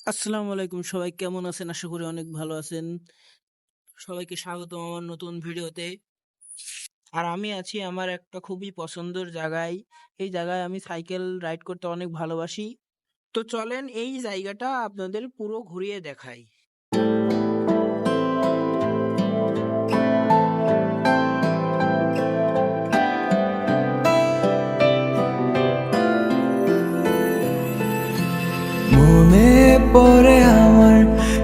আসসালামু আলাইকুম, সবাই কেমন আছেন? আশা করি অনেক ভালো আছেন। সবাইকে স্বাগতম আমার নতুন ভিডিওতে। আর আমি আছি আমার একটা খুবই পছন্দের জায়গায়। এই জায়গায় আমি সাইকেল রাইড করতে অনেক ভালোবাসি। তো চলেন এই জায়গাটা আপনাদের পুরো ঘুরিয়ে দেখাই। মনে পড়ে আমার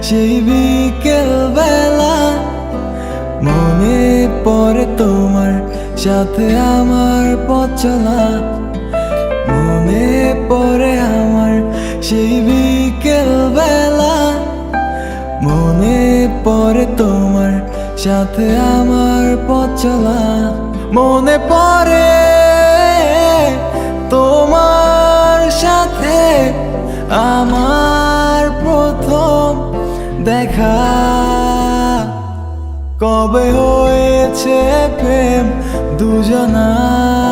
সেই বিকেল বেলা, মনে পড়ে তোমার সাথে আমার পথ চলা। মনে পড়ে আমার সেই বিকেল বেলা, মনে পড়ে তোমার সাথে আমার পথ চলা। মনে পড়ে তোমার সাথে আমার প্রথম দেখা, কবে হয়েছে প্রেম দুজনার।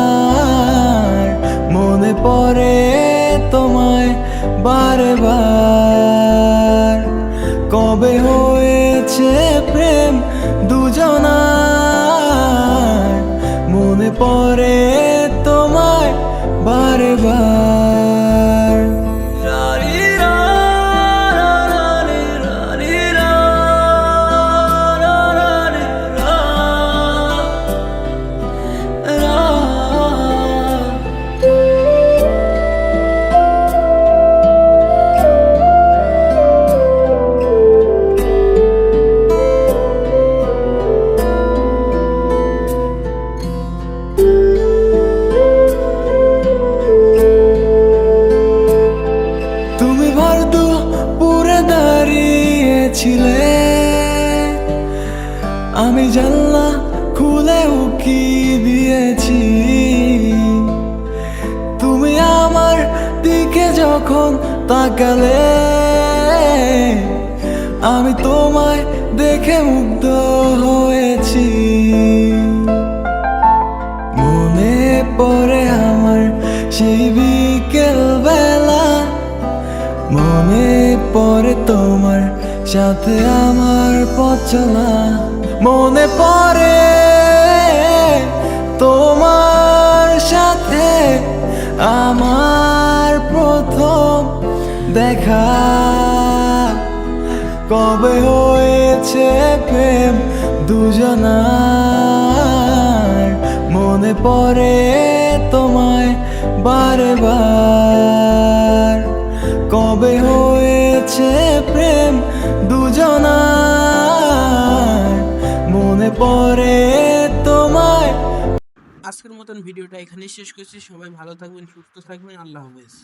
মনে পড়ে তোমায় বারে বার, কবে হয়েছে প্রেম দুজনার। মনে পড়ে তোমায় বারে বার। তুমি ভরদুপুরে দাঁড়িয়েছিলে, আমি জানলা খুলে উকি দিয়েছি। তুমি আমার দিকে যখন তাকালে, আমি তোমায় দেখে মুগ্ধ হয়েছি। মনে পড়ে আমার সেই বিকেল বেলা, মনে পড়ে তোমার সাথে আমার পথ চলা। মনে পড়ে তোমার সাথে আমার প্রথম দেখা, কবে হয়েছে প্রেম দুজনার। মনে পড়ে তোমায় বারে বার, কবে হয়েছে প্রেম দুজনার। মনে পড়ে তোমায়। আজকের মতন ভিডিওটা এখানেই শেষ করছি। সবাই ভালো থাকবেন, সুস্থ থাকবেন। আল্লাহ হাফেজ।